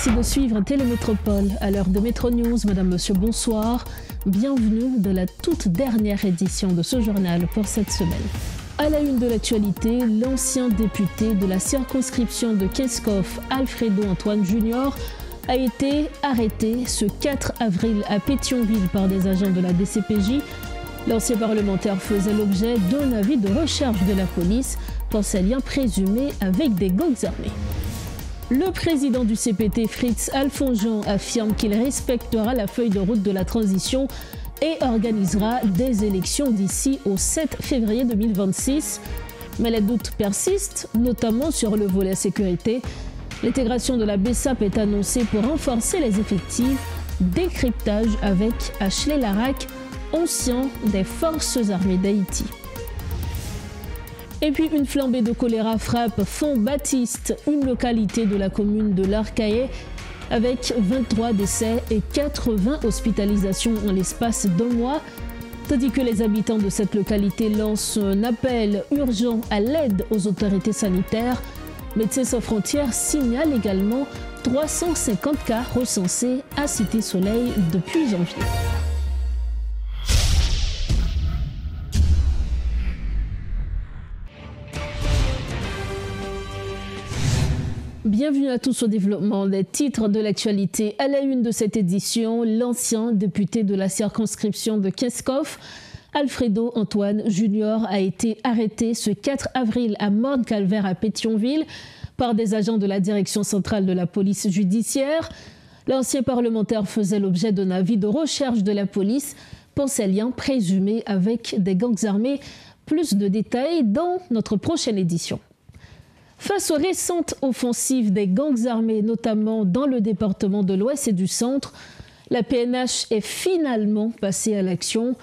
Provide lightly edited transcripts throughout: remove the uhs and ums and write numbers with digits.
Merci de suivre Télémétropole. À l'heure de Métro News, Madame, Monsieur, bonsoir. Bienvenue de la toute dernière édition de ce journal pour cette semaine. À la une de l'actualité, l'ancien député de la circonscription de Keskov, Alfredo Antoine Junior, a été arrêté ce 4 avril à Pétionville par des agents de la DCPJ. L'ancien parlementaire faisait l'objet d'un avis de recherche de la police pour ses liens présumés avec des gangs armés. Le président du CPT, Fritz Alfonjean, affirme qu'il respectera la feuille de route de la transition et organisera des élections d'ici au 7 février 2026. Mais les doutes persistent, notamment sur le volet sécurité. L'intégration de la BESAP est annoncée pour renforcer les effectifs. Décryptage avec Ashley Larac, ancien des forces armées d'Haïti. Et puis une flambée de choléra frappe Font-Baptiste, une localité de la commune de l'Arcahaie, avec 23 décès et 80 hospitalisations en l'espace d'un mois, tandis que les habitants de cette localité lancent un appel urgent à l'aide aux autorités sanitaires. Médecins sans frontières signale également 350 cas recensés à Cité-Soleil depuis janvier. Bienvenue à tous au développement des titres de l'actualité. À la une de cette édition, l'ancien député de la circonscription de Keskov, Alfredo Antoine Junior, a été arrêté ce 4 avril à Morne-Calvaire à Pétionville par des agents de la direction centrale de la police judiciaire. L'ancien parlementaire faisait l'objet d'un avis de recherche de la police pour ses liens présumés avec des gangs armés. Plus de détails dans notre prochaine édition. Face aux récentes offensives des gangs armés, notamment dans le département de l'Ouest et du Centre, la PNH est finalement passée à l'action.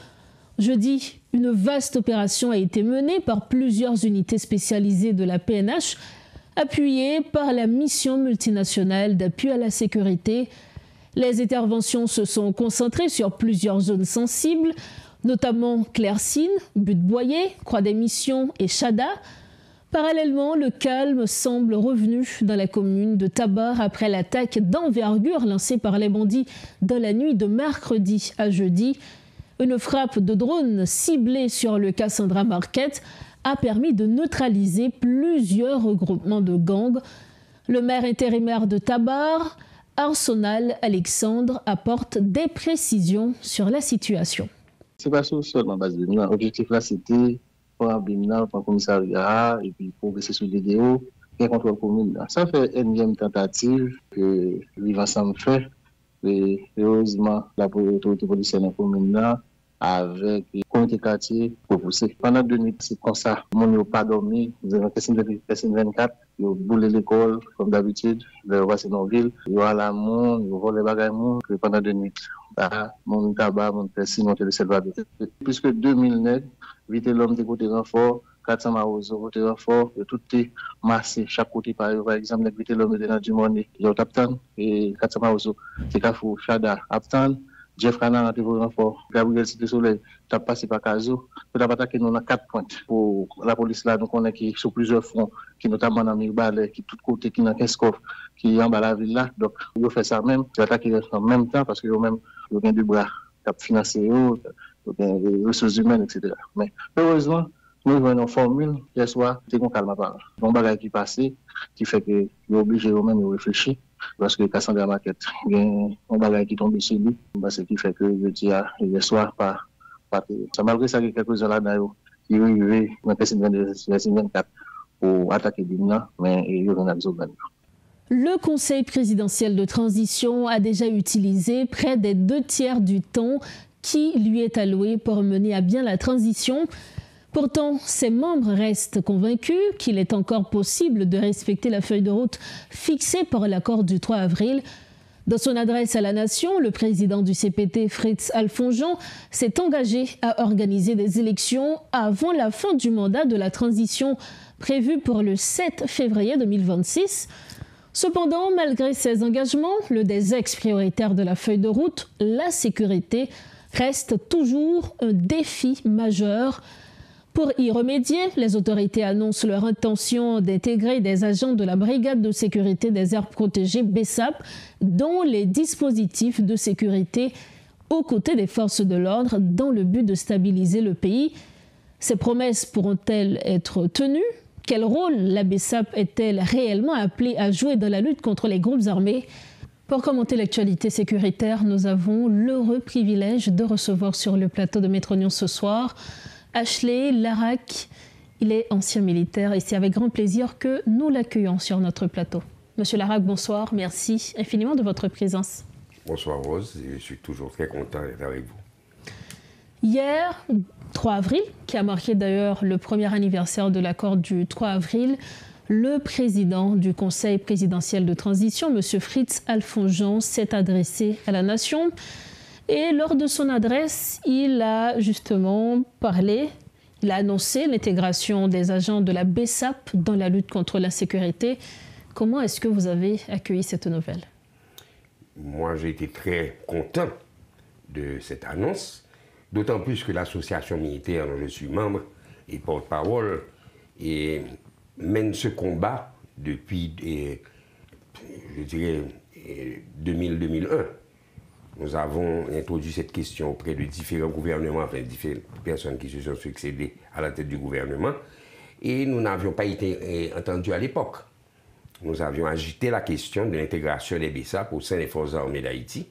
Jeudi, une vaste opération a été menée par plusieurs unités spécialisées de la PNH, appuyées par la mission multinationale d'appui à la sécurité. Les interventions se sont concentrées sur plusieurs zones sensibles, notamment Claircine, Butte-Boyer, Croix-des-Missions et Chada. Parallèlement, le calme semble revenu dans la commune de Tabar après l'attaque d'envergure lancée par les bandits dans la nuit de mercredi à jeudi. Une frappe de drone ciblée sur le Cassandra Market a permis de neutraliser plusieurs regroupements de gangs. Le maire intérimaire de Tabar, Arsenal Alexandre, apporte des précisions sur la situation. C'est pas seulement basé. L'objectif là, c'était pour un bilan, pour un commissariat, et puis progresser sur les vidéos, et contrôle commune. Ça fait une énième tentative que Vivre Ensemble fait. Et heureusement, la autorité policière dans la commune là, avec le comité quartier, pour pousser. Pendant 2 nuits, c'est comme ça. Mon n'a pas dormi. Nous avons fait 24. Ils ont boulé l'école, comme d'habitude. Ils ont passé dans la ville. Ils ont à la monde, ils ont volé les bagages pendant 2 nuits. Mon tabac, mon persil, mon télécelle. Plus que 2000 nègres, 8 l'homme de côté renfort, 400 marosos côté renfort, tout est massé, chaque côté par exemple, 8 l'homme de du monde, ils ont Aptan, et 400 marosos, c'est Kafou, Chada, Aptan, Jeff Kana rentré pour renfort, Gabriel Cité Soleil, tu as passé par Caso, tu as attaqué nous dans 4 points. Pour la police là, nous connaissons qui sur plusieurs fronts, qui notamment dans Mirbalais, qui tout côté, qui dans Keskov, qui est en bas la ville là, donc ils fait ça même, ils attaquent en même temps parce que eux-mêmes, ils ont du bras, ils ont financé, des ressources humaines, etc. Mais heureusement, nous avons une formule, hier soir, c'est qu'on calme pas. Donc, bagage qui passe, qui fait que nous obligés eux-mêmes de réfléchir, parce que Cassandra Market, il y a un bagage qui tombe sur lui, ce qui fait que je dis hier soir, pas ça malgré ça, il y a quelques-uns là-dedans qui arrivent dans le 24 pour attaquer Bimna, mais il y a un axe. Le Conseil présidentiel de transition a déjà utilisé près des 2/3 du temps qui lui est alloué pour mener à bien la transition. Pourtant, ses membres restent convaincus qu'il est encore possible de respecter la feuille de route fixée par l'accord du 3 avril. Dans son adresse à la nation, le président du CPT, Fritz Alfonjean, s'est engagé à organiser des élections avant la fin du mandat de la transition prévue pour le 7 février 2026. Cependant, malgré ces engagements, le des ex-prioritaires de la feuille de route, la sécurité, reste toujours un défi majeur. Pour y remédier, les autorités annoncent leur intention d'intégrer des agents de la Brigade de sécurité des aires protégées BESAP dans les dispositifs de sécurité aux côtés des forces de l'ordre dans le but de stabiliser le pays. Ces promesses pourront-elles être tenues? Quel rôle la BESAP est-elle réellement appelée à jouer dans la lutte contre les groupes armés? Pour commenter l'actualité sécuritaire, nous avons l'heureux privilège de recevoir sur le plateau de Maître Oignon ce soir Ashley Larraque. Il est ancien militaire et c'est avec grand plaisir que nous l'accueillons sur notre plateau. Monsieur Larraque, bonsoir. Merci infiniment de votre présence. Bonsoir Rose, je suis toujours très content d'être avec vous. Hier, 3 avril, qui a marqué d'ailleurs le premier anniversaire de l'accord du 3 avril, le président du Conseil présidentiel de transition, M. Fritz Alphonse, s'est adressé à la nation. Et lors de son adresse, il a justement parlé, il a annoncé l'intégration des agents de la BESAP dans la lutte contre l'insécurité. Comment est-ce que vous avez accueilli cette nouvelle? Moi, j'ai été très content de cette annonce, d'autant plus que l'association militaire dont je suis membre et porte-parole et mène ce combat depuis, je dirais, 2000-2001. Nous avons introduit cette question auprès de différents gouvernements, enfin différentes personnes qui se sont succédées à la tête du gouvernement, et nous n'avions pas été entendus à l'époque. Nous avions agité la question de l'intégration des BESAP au sein des forces armées d'Haïti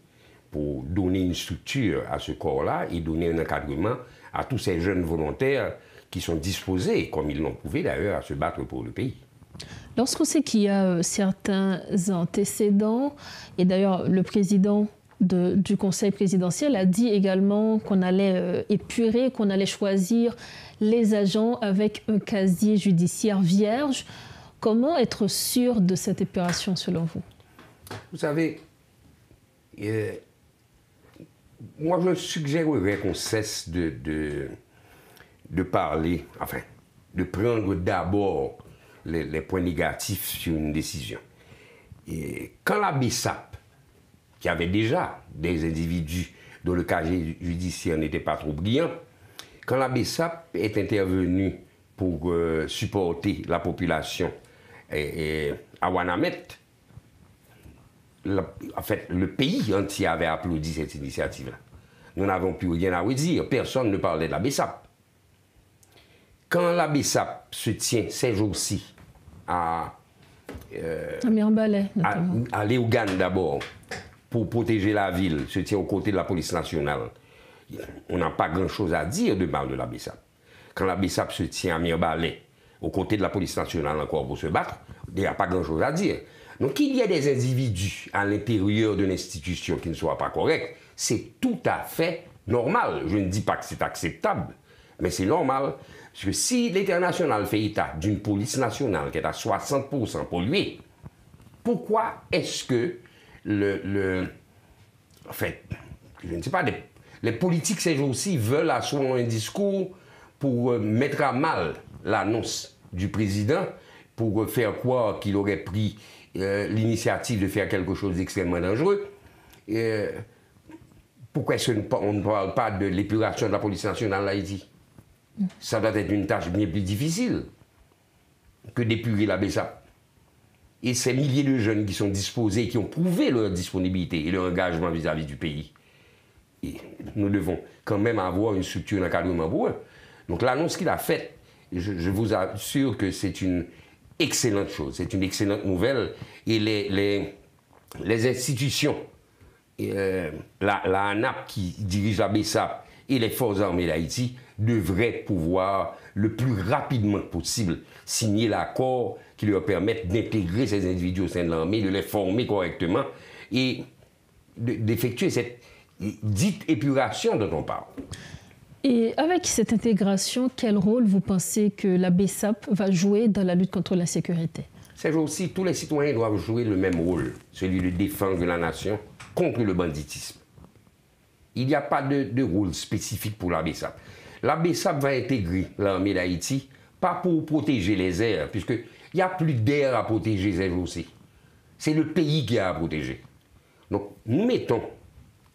pour donner une structure à ce corps-là et donner un encadrement à tous ces jeunes volontaires qui sont disposés, comme ils l'ont prouvé d'ailleurs, à se battre pour le pays. Lorsqu'on sait qu'il y a certains antécédents, et d'ailleurs le président du Conseil présidentiel a dit également qu'on allait épurer, qu'on allait choisir les agents avec un casier judiciaire vierge. Comment être sûr de cette épuration selon vous? Vous savez, moi je suggérerais qu'on cesse de parler, enfin, de prendre d'abord les points négatifs sur une décision. Et quand la BESAP, qui avait déjà des individus dont le casier judiciaire n'était pas trop brillant, quand la BESAP est intervenue pour supporter la population à Ouanamet, en fait, le pays entier avait applaudi cette initiative-là. Nous n'avons plus rien à redire, personne ne parlait de la BESAP. Quand la BESAP se tient ces jours-ci à aller au Ghana d'abord, pour protéger la ville, se tient aux côtés de la police nationale, on n'a pas grand-chose à dire de mal de la BESAP. Quand la BESAP se tient à Mirbalais, aux côtés de la police nationale encore pour se battre, il n'y a pas grand-chose à dire. Donc qu'il y ait des individus à l'intérieur de l'institution qui ne soient pas corrects, c'est tout à fait normal. Je ne dis pas que c'est acceptable, mais c'est normal. Parce que si l'international fait état d'une police nationale qui est à 60% polluée, pourquoi est-ce que en fait, je ne sais pas, les politiques ces jours-ci veulent asseoir un discours pour mettre à mal l'annonce du président, pour faire croire qu'il aurait pris l'initiative de faire quelque chose d'extrêmement dangereux. Pourquoi est-ce qu'on ne parle pas de l'épuration de la police nationale d'Haïti? Ça doit être une tâche bien plus difficile que d'épurer la BESAP. Et ces milliers de jeunes qui sont disposés, qui ont prouvé leur disponibilité et leur engagement vis-à-vis du pays. Et nous devons quand même avoir une structure d'encadrement pour eux. Donc l'annonce qu'il a faite, je vous assure que c'est une excellente chose, c'est une excellente nouvelle. Et les institutions, la ANAP qui dirige la BESAP et les forces armées d'Haïti devraient pouvoir le plus rapidement possible signer l'accord qui leur permette d'intégrer ces individus au sein de l'armée, de les former correctement et d'effectuer cette dite épuration dont on parle. Et avec cette intégration, quel rôle vous pensez que la BESAP va jouer dans la lutte contre l'insécurité? Ces jours-ci, tous les citoyens doivent jouer le même rôle, celui de défendre la nation contre le banditisme. Il n'y a pas de rôle spécifique pour la BESAP. La BESAP va intégrer l'armée d'Haïti, pas pour protéger les airs, puisqu'il n'y a plus d'air à protéger ces jours-ci. C'est le pays qui a à protéger. Donc, nous mettons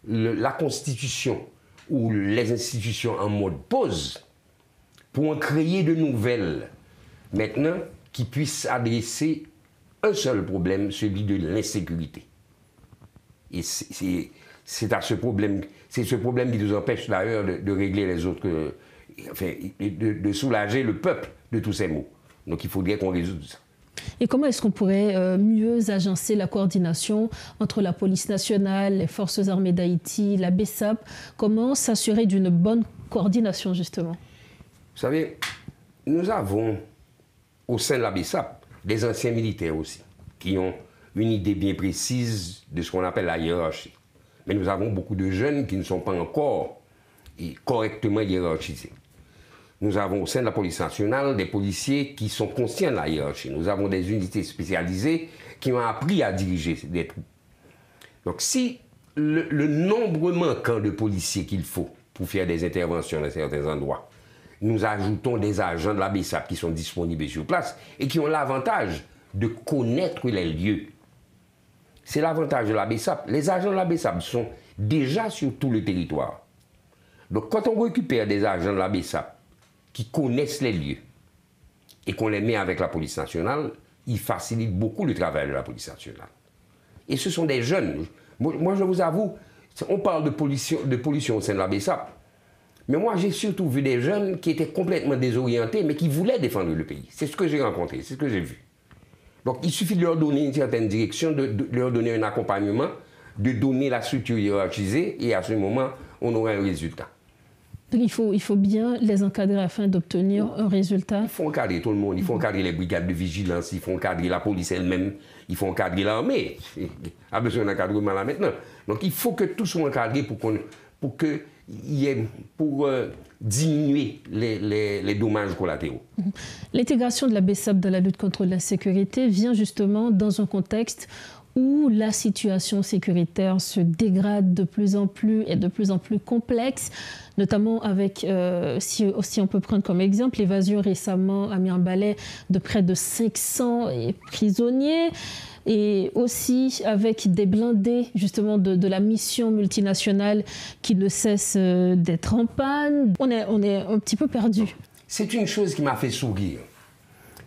la Constitution ou les institutions en mode pause pour en créer de nouvelles, maintenant, qui puissent adresser un seul problème, celui de l'insécurité. Et c'est ce problème qui nous empêche d'ailleurs de régler les autres, enfin, de soulager le peuple de tous ces maux. Donc il faudrait qu'on résolve ça. Et comment est-ce qu'on pourrait mieux agencer la coordination entre la police nationale, les forces armées d'Haïti, la BESAP? Comment s'assurer d'une bonne coordination, justement? Vous savez, nous avons au sein de la BESAP des anciens militaires aussi, qui ont une idée bien précise de ce qu'on appelle la hiérarchie. Mais nous avons beaucoup de jeunes qui ne sont pas encore correctement hiérarchisés. Nous avons au sein de la police nationale des policiers qui sont conscients de la hiérarchie. Nous avons des unités spécialisées qui ont appris à diriger des troupes. Donc si le nombre manquant de policiers qu'il faut pour faire des interventions dans certains endroits, nous ajoutons des agents de la BESAP qui sont disponibles sur place et qui ont l'avantage de connaître les lieux. C'est l'avantage de la BESAP. Les agents de la BESAP sont déjà sur tout le territoire. Donc quand on récupère des agents de la BESAP qui connaissent les lieux et qu'on les met avec la police nationale, ils facilitent beaucoup le travail de la police nationale. Et ce sont des jeunes. Moi je vous avoue, on parle de pollution au sein de la BESAP, mais moi j'ai surtout vu des jeunes qui étaient complètement désorientés, mais qui voulaient défendre le pays. C'est ce que j'ai rencontré, c'est ce que j'ai vu. Donc il suffit de leur donner une certaine direction, de leur donner un accompagnement, de donner la structure hiérarchisée, et à ce moment, on aura un résultat. Donc il faut bien les encadrer afin d'obtenir un résultat. Il faut encadrer tout le monde, il faut encadrer les brigades de vigilance, il faut encadrer la police elle-même, il faut encadrer l'armée. Il a besoin d'encadrement là maintenant. Donc il faut que tout soit encadré pour diminuer les dommages collatéraux. L'intégration de la BESAP dans la lutte contre l'insécurité vient justement dans un contexte où la situation sécuritaire se dégrade de plus en plus et de plus en plus complexe, notamment avec, si on peut prendre comme exemple, l'évasion récemment à Mirebalais de près de 500 prisonniers, et aussi avec des blindés justement de la mission multinationale qui ne cesse d'être en panne. On est un petit peu perdu. C'est une chose qui m'a fait sourire,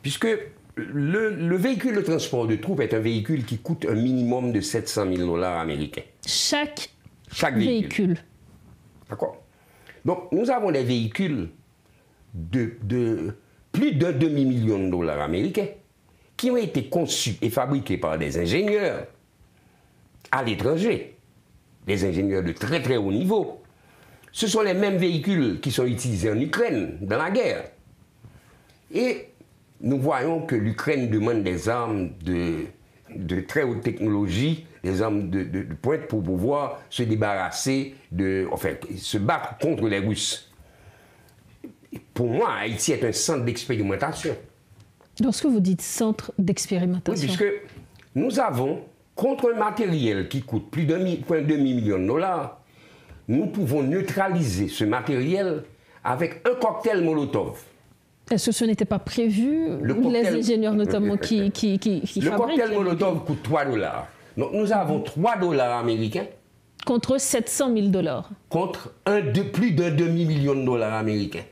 puisque le véhicule de transport de troupes est un véhicule qui coûte un minimum de 700 000 $ américains. Chaque véhicule. D'accord. Donc, nous avons des véhicules de plus d'un demi-million de dollars américains qui ont été conçus et fabriqués par des ingénieurs à l'étranger, des ingénieurs de très très haut niveau. Ce sont les mêmes véhicules qui sont utilisés en Ukraine, dans la guerre. Et nous voyons que l'Ukraine demande des armes de très haute technologie, des armes de pointe pour pouvoir se débarrasser se battre contre les Russes. Pour moi, Haïti est un centre d'expérimentation. Lorsque vous dites centre d'expérimentation. Oui, puisque nous avons, contre un matériel qui coûte plus d'un demi-million de dollars, nous pouvons neutraliser ce matériel avec un cocktail Molotov. Est-ce que ce n'était pas prévu? Les ingénieurs notamment qui le fabriquent. cocktail Molotov coûte 3 $. Donc nous avons 3 $ américains. Contre 700 000 $. Contre plus d'un demi-million de dollars américains.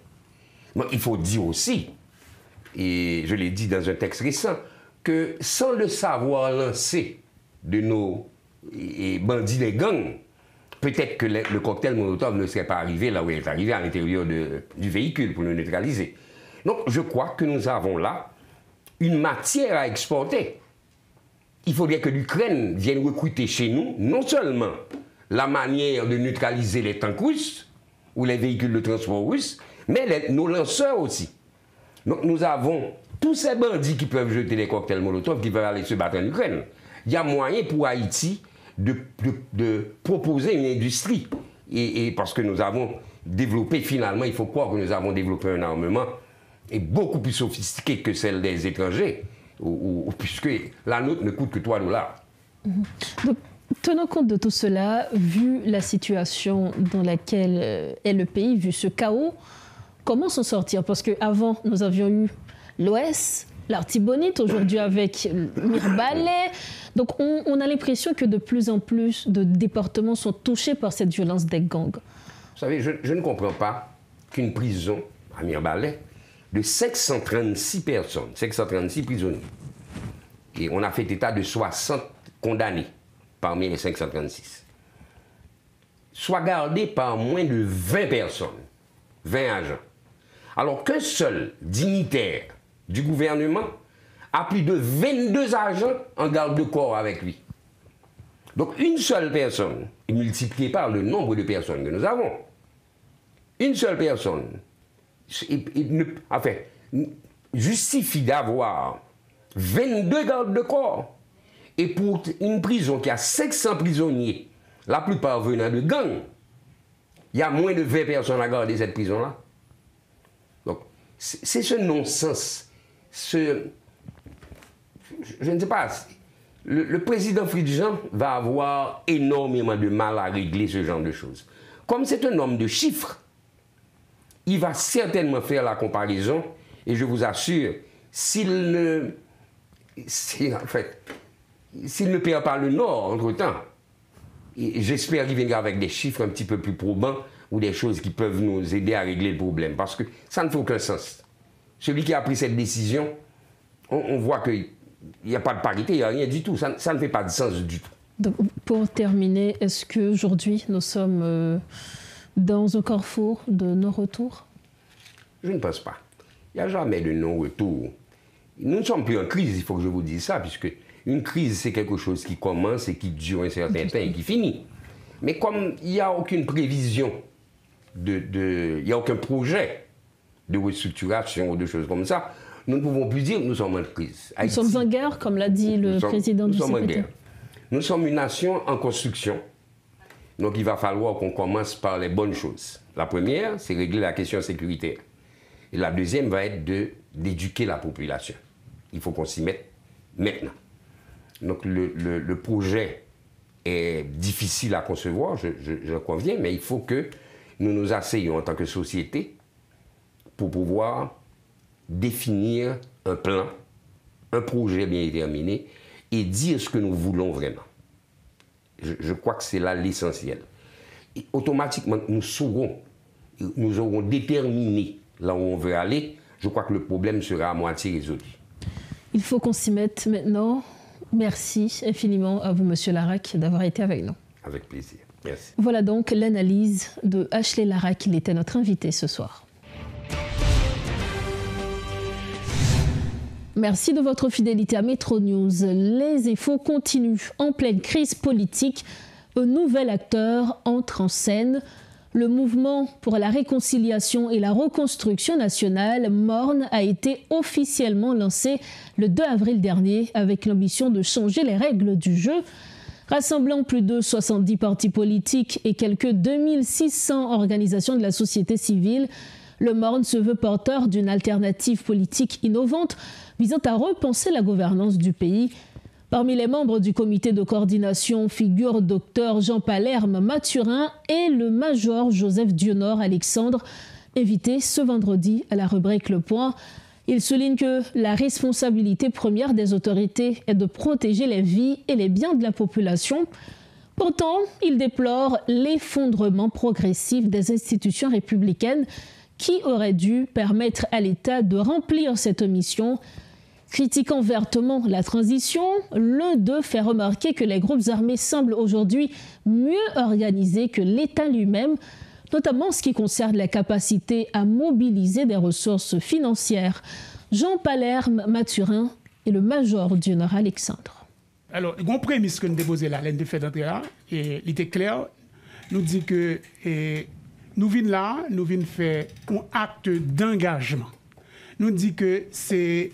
Donc il faut dire aussi, et je l'ai dit dans un texte récent, que sans le savoir lancé de nos bandits des gangs, peut-être que le cocktail Molotov ne serait pas arrivé là où il est arrivé, à l'intérieur du véhicule pour le neutraliser. Donc je crois que nous avons là une matière à exporter. Il faudrait que l'Ukraine vienne recruter chez nous non seulement la manière de neutraliser les tanks russes ou les véhicules de transport russes, mais nos lanceurs aussi. Donc nous avons tous ces bandits qui peuvent jeter des cocktails Molotov, qui peuvent aller se battre en Ukraine. Il y a moyen pour Haïti de proposer une industrie. Et parce que nous avons développé, finalement, il faut croire que nous avons développé un armement beaucoup plus sophistiqué que celle des étrangers, puisque la nôtre ne coûte que 3 $. Donc, tenant compte de tout cela, vu la situation dans laquelle est le pays, vu ce chaos, comment s'en sortir? Parce qu'avant, nous avions eu l'OS, l'Artibonite, aujourd'hui avec Mirebalais. Donc on a l'impression que de plus en plus de départements sont touchés par cette violence des gangs. Vous savez, je ne comprends pas qu'une prison à Mirbalet, de 536 personnes, 536 prisonniers. Et on a fait état de 60 condamnés parmi les 536. Soit gardés par moins de 20 personnes, 20 agents. Alors qu'un seul dignitaire du gouvernement a plus de 22 agents en garde de corps avec lui. Donc une seule personne, et multiplié par le nombre de personnes que nous avons, une seule personne justifie d'avoir 22 gardes de corps. Et pour une prison qui a 500 prisonniers, la plupart venant de gangs, il y a moins de 20 personnes à garder cette prison-là. Donc, c'est ce non-sens. Je ne sais pas, le président Fridjan va avoir énormément de mal à régler ce genre de choses. Comme c'est un homme de chiffres, il va certainement faire la comparaison, et je vous assure, s'il ne perd pas le Nord entre-temps, j'espère qu'il viendra avec des chiffres un petit peu plus probants ou des choses qui peuvent nous aider à régler le problème, parce que ça ne fait aucun sens. Celui qui a pris cette décision, on voit qu'il n'y a pas de parité, il n'y a rien du tout, ça ne fait pas de sens du tout. Donc, pour terminer, est-ce qu'aujourd'hui nous sommes dans un carrefour de non-retour? Je ne pense pas. Il n'y a jamais de non-retour. Nous ne sommes plus en crise, il faut que je vous dise ça, puisque une crise, c'est quelque chose qui commence et qui dure un certain temps et qui finit. Mais comme il n'y a aucune prévision, il n'y a aucun projet de restructuration ou de choses comme ça, nous ne pouvons plus dire que nous sommes en crise. Nous sommes en guerre, comme l'a dit le président du CPT. Nous sommes en guerre. Nous sommes une nation en construction. Donc il va falloir qu'on commence par les bonnes choses. La première, c'est régler la question sécuritaire. Et la deuxième va être d'éduquer la population. Il faut qu'on s'y mette maintenant. Donc le projet est difficile à concevoir, je conviens, mais il faut que nous nous asseyions en tant que société pour pouvoir définir un plan, un projet bien déterminé et dire ce que nous voulons vraiment. Je crois que c'est là l'essentiel. Et automatiquement, nous aurons déterminé là où on veut aller. Je crois que le problème sera à moitié résolu. Il faut qu'on s'y mette maintenant. Merci infiniment à vous, Monsieur Larac, d'avoir été avec nous. Avec plaisir. Merci. Voilà donc l'analyse de Ashley Larac. Il était notre invité ce soir. Merci de votre fidélité à Metro News. Les infos continuent. En pleine crise politique, un nouvel acteur entre en scène. Le mouvement pour la réconciliation et la reconstruction nationale, MORN, a été officiellement lancé le 2 avril dernier avec l'ambition de changer les règles du jeu. Rassemblant plus de 70 partis politiques et quelques 2600 organisations de la société civile, le MORN se veut porteur d'une alternative politique innovante visant à repenser la gouvernance du pays. Parmi les membres du comité de coordination figurent Dr Jean Palerme Mathurin et le major Joseph Dionor Alexandre, invité ce vendredi à la rubrique Le Point. Il souligne que la responsabilité première des autorités est de protéger les vies et les biens de la population. Pourtant, il déplore l'effondrement progressif des institutions républicaines qui aurait dû permettre à l'État de remplir cette mission. Critiquant vertement la transition, l'un d'eux fait remarquer que les groupes armés semblent aujourd'hui mieux organisés que l'État lui-même, notamment en ce qui concerne la capacité à mobiliser des ressources financières. Jean Palerme Mathurin et le major Dionor Alexandre. Alors, une prémisse que nous déposons là, l'un des faits d'entrée là, et il était clair, nous dit que nous venons là, nous venons faire un acte d'engagement. Nous dit que c'est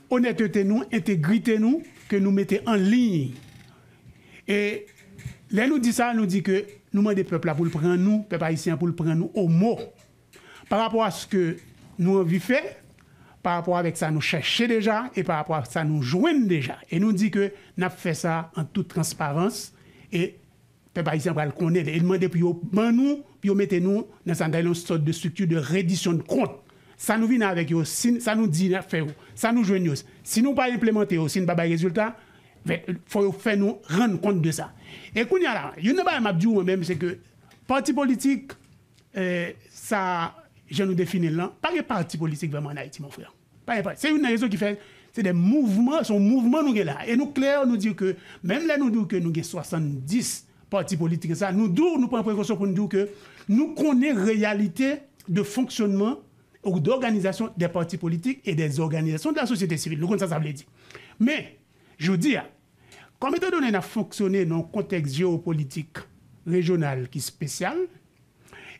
honnêteté nous, intégrité nous, que nous mettons en ligne. Et là, nous dit ça, nous dit que nous demandons au peuple pour le prendre nous, peuple haïtien pour le prendre nous au mot. Par rapport à ce que nous avons fait, par rapport avec ça, nous cherchons déjà, et par rapport à ça, nous joignons déjà. Et nous dit que nous avons fait ça en toute transparence, et le peuple haïtien va le connaître. Et demander puis nous, puis mettez nous dans une sorte de structure de reddition de compte. Ça nous vient avec eux, ça nous dit faire, ça nous joigne. Si nous pas implémenter, si nous pas de résultat, il faut faire nous rendre compte de ça. Et il y a une chose que je dis moi-même, c'est que parti politique, ça je nous définis là, pas de parti politique vraiment en Haïti, mon frère. C'est une raison qui fait, c'est des mouvements, son mouvement nous est là. Et nous, clair, nous dit que, même là, nous disons que nous avons 70 partis politiques, ça, nous prenons précaution pour nous dire que nous connaissons la réalité de fonctionnement ou d'organisation des partis politiques et des organisations de la société civile. Nous connaissons ça veut dire. Mais, je dis, comme étant donné qu'on a fonctionné dans un contexte géopolitique régional qui est spécial,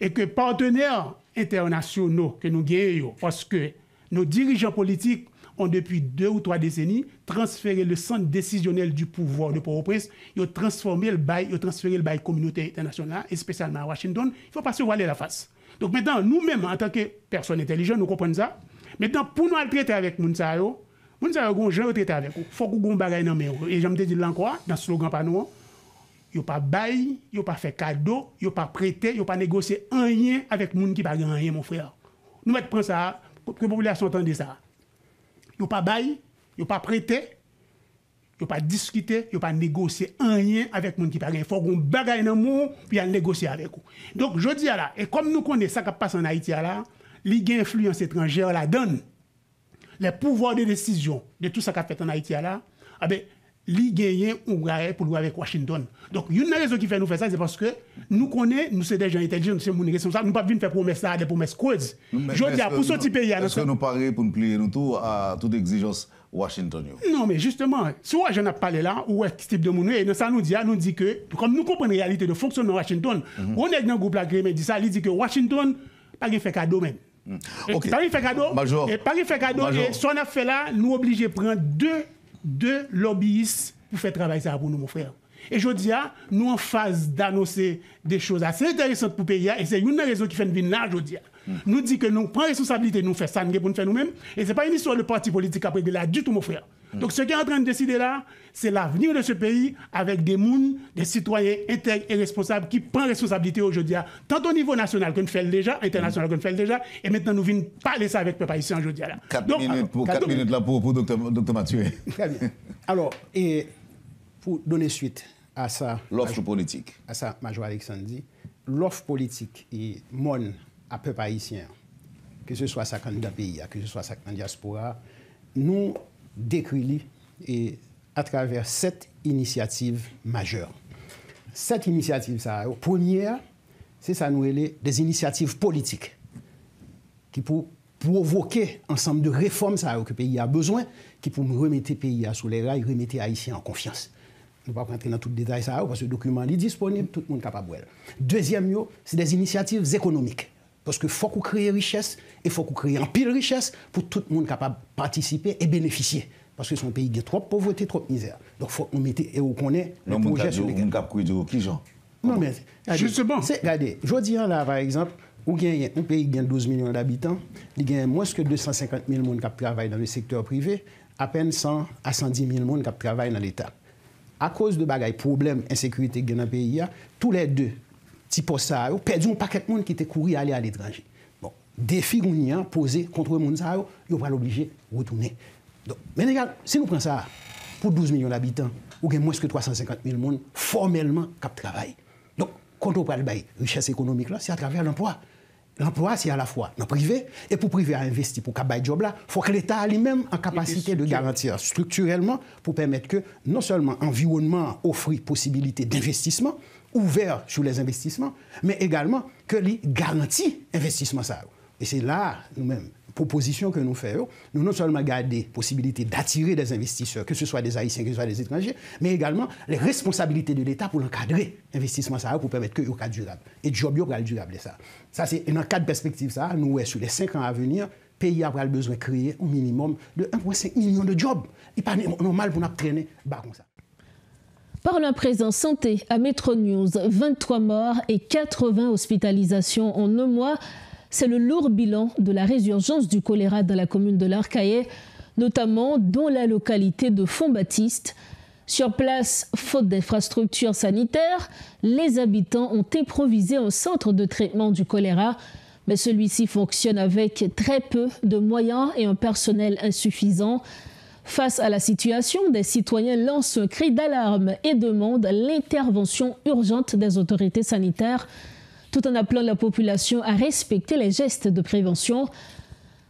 et que partenaires internationaux que nous gagnons, parce que nos dirigeants politiques ont depuis 2 ou 3 décennies transféré le centre décisionnel du pouvoir de Port-au-Prince, ils ont transformé le bail communauté internationale, et spécialement à Washington. Il ne faut pas se voiler la face. Donc maintenant, nous-mêmes, en tant que personnes intelligentes, nous comprenons ça. Maintenant, pour nous traiter avec Mounsayo, Mounsayo, je vais traiter avec vous. Il faut que vous ayez un bagage. Et je me dis encore, dans ce slogan, il n'y a pas bail, il n'y a pas fait cadeau, il n'y a pas prêté, il n'y a pas négocié rien avec les gens qui n'ont pas rien, mon frère. Nous mettons prendre ça, pour que la population entende ça. Il n'y a pas bail, il n'y a pas prêté, il n'y a pas discuté, il n'y a pas négocié rien avec les gens qui n'ont pas rien. Il faut qu'on bagaille dans le monde, puis négocier avec vous. Donc, je dis là, et comme nous connaissons ça qui passe en Haïti, là, les influence étrangère la donne, les pouvoirs de décision de tout ça qui a fait en Haïti, là, ah ben, li gagne ou gagne pour jouer avec Washington. Donc, une raison qui fait nous faire ça, c'est parce que nous connaissons, nous sommes des gens intelligents, nous sommes des responsables, nous ne pouvons pas venir faire promesses là, des promesses creuses. Je dis, pour ce petit pays... Est-ce que nous parlons pour nous plier nous tout à toute exigence Washington? Non, mais justement, si Washington a parlé là, ou est ce type de monde, et ça nous dit que, comme nous comprenons la réalité de fonctionnement de Washington, on est dans le groupe là qui dit ça, il dit que Washington n'a pas fait cadeau même. Okay. Paris fait cadeau, et Paris fait cadeau, et ce qu'on a fait là, nous obligés de prendre deux lobbyistes pour faire travail ça pour nous, mon frère. Et je dis, nous en phase d'annoncer des choses assez intéressantes pour le pays, et c'est une raison qui fait une vie là, je dis. Nous dit que nous prenons responsabilité, nous faisons ça, nous pour nous faire nous-mêmes, et ce n'est pas une histoire de parti politique après de là du tout, mon frère. Donc ce qui est en train de décider là, c'est l'avenir de ce pays avec des mouns, des citoyens intègres et responsables qui prennent responsabilité aujourd'hui, tant au niveau national que nous faisons déjà, international que nous faisons déjà, et maintenant nous venons parler ça avec le peuple haïtien aujourd'hui. 4 minutes là pour Dr Mathieu. Très bien. Alors, et pour donner suite à ça... L'offre politique. À ça, Major Alexandre dit, l'offre politique et mon à peuple haïtien, que ce soit ça candidat pays, que ce soit ça candidat diaspora, nous décrivons et à travers 7 initiatives majeures. 7 initiatives, ça, première, c'est ça nous des initiatives politiques qui pour provoquer un ensemble de réformes ça, que le pays a besoin, qui pour remettre le pays sous les rails, remettre les Haïtiens en confiance. Nous ne pouvons pas rentrer dans tout le détail ça, parce que le document est disponible, tout le monde est capable de voir. Deuxième, c'est des initiatives économiques. Parce qu'il faut qu'on crée richesse, et il faut qu'on crée un pile richesse pour tout le monde capable de participer et bénéficier. Parce que son pays a trop de pauvreté, trop de misère. Donc il faut qu'on mette et qu'on connaît le projet sur lesquels. Non, mais justement. Regardez, je dis là, par exemple, où un pays qui a 12 millions d'habitants, il y a moins que 250 000 personnes qui travaillent dans le secteur privé, à peine 100 à 110 000 personnes qui travaillent dans l'État. À cause de bagailles, problèmes, insécurité dans le pays, tous les deux, petits postes, ils perdu un paquet de monde qui était couru aller à l'étranger. Bon, défi qu'on a posé contre les gens, ils vont l'obliger de retourner. Donc, mais regarde, si nous prenons ça pour 12 millions d'habitants, ou moins que 350 000 personnes formellement qui travaillent. Donc, quand on parle de richesse économique, c'est à travers l'emploi. L'emploi, c'est à la fois dans le privé, et pour le privé à investir pour qu'il y ait job là, il faut que l'État lui-même en capacité de garantir structurellement pour permettre que non seulement l'environnement offre possibilité d'investissement, ouvert sur les investissements, mais également que les garantit investissement ça. Et c'est là, nous-mêmes, proposition que nous faisons, nous non seulement garder possibilité d'attirer des investisseurs, que ce soit des Haïtiens, que ce soit des étrangers, mais également les responsabilités de l'État pour encadrer l'investissement ça pour permettre que il soit durable. Et le job il durable ça. Ça c'est dans 4 perspectives ça, nous sur les 5 ans à venir, le pays a besoin de créer un minimum de 1,5 million de jobs. Il n'est pas normal pour nous traîner bas comme ça. Parlons à présent santé à Metro News, 23 morts et 80 hospitalisations en 1 mois. C'est le lourd bilan de la résurgence du choléra dans la commune de l'Arcahaie, notamment dans la localité de Font-Baptiste. Sur place, faute d'infrastructures sanitaires, les habitants ont improvisé un centre de traitement du choléra, mais celui-ci fonctionne avec très peu de moyens et un personnel insuffisant. Face à la situation, des citoyens lancent un cri d'alarme et demandent l'intervention urgente des autorités sanitaires. tout en appelant la population à respecter les gestes de prévention.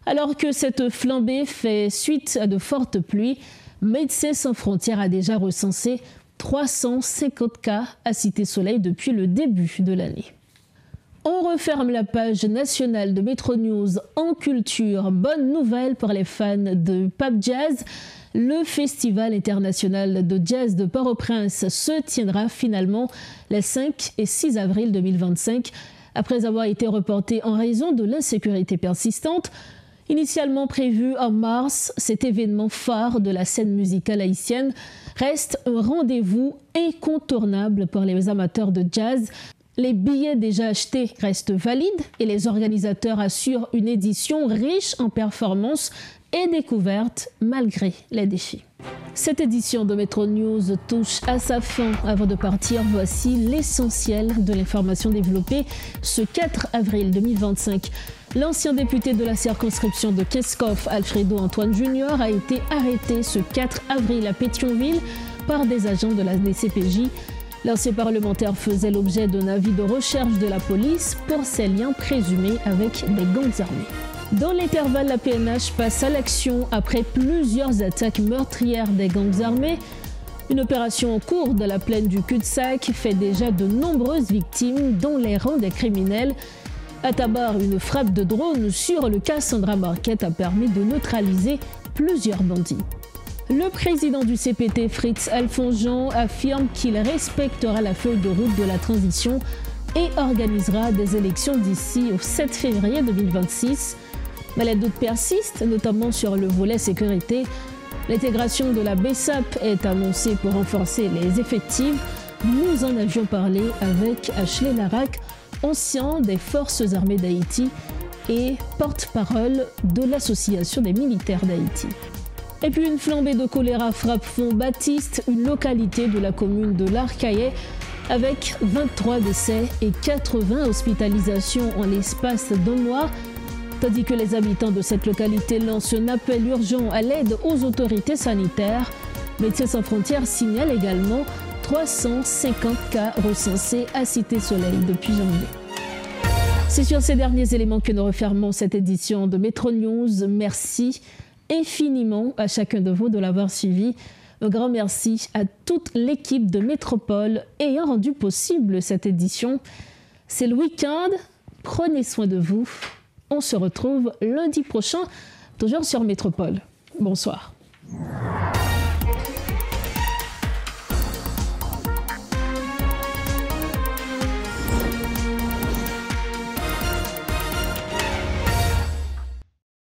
Alors que cette flambée fait suite à de fortes pluies, Médecins sans frontières a déjà recensé 350 cas à Cité-Soleil depuis le début de l'année. On referme la page nationale de Metro News en culture. Bonne nouvelle pour les fans de Pape Jazz. Le Festival international de jazz de Port-au-Prince se tiendra finalement les 5 et 6 avril 2025, après avoir été reporté en raison de l'insécurité persistante. Initialement prévu en mars, cet événement phare de la scène musicale haïtienne reste un rendez-vous incontournable pour les amateurs de jazz. Les billets déjà achetés restent valides et les organisateurs assurent une édition riche en performances et découvertes malgré les défis. Cette édition de Metro News touche à sa fin. Avant de partir, voici l'essentiel de l'information développée ce 4 avril 2025. L'ancien député de la circonscription de Kinskov, Alfredo Antoine Junior, a été arrêté ce 4 avril à Pétionville par des agents de la DCPJ. L'ancien parlementaire faisait l'objet d'un avis de recherche de la police pour ses liens présumés avec des gangs armés. Dans l'intervalle, la PNH passe à l'action après plusieurs attaques meurtrières des gangs armés. Une opération en cours de la plaine du cul-de-sac fait déjà de nombreuses victimes, dont les rangs des criminels. À Tabar, une frappe de drone sur le Cassandra Market a permis de neutraliser plusieurs bandits. Le président du CPT, Fritz Alphonse-Jean, affirme qu'il respectera la feuille de route de la transition et organisera des élections d'ici au 7 février 2026. Mais les doutes persistent, notamment sur le volet sécurité. L'intégration de la BESAP est annoncée pour renforcer les effectifs. Nous en avions parlé avec Ashley Larac, ancien des Forces armées d'Haïti et porte-parole de l'Association des militaires d'Haïti. Et puis une flambée de choléra frappe Font-Baptiste, une localité de la commune de l'Arcaillet, avec 23 décès et 80 hospitalisations en l'espace d'un mois, tandis que les habitants de cette localité lancent un appel urgent à l'aide aux autorités sanitaires. Médecins sans frontières signale également 350 cas recensés à Cité-Soleil depuis janvier. C'est sur ces derniers éléments que nous refermons cette édition de Metro News. Merci infiniment à chacun de vous de l'avoir suivi. Un grand merci à toute l'équipe de Métropole ayant rendu possible cette édition. C'est le week-end. Prenez soin de vous. On se retrouve lundi prochain, toujours sur Métropole. Bonsoir.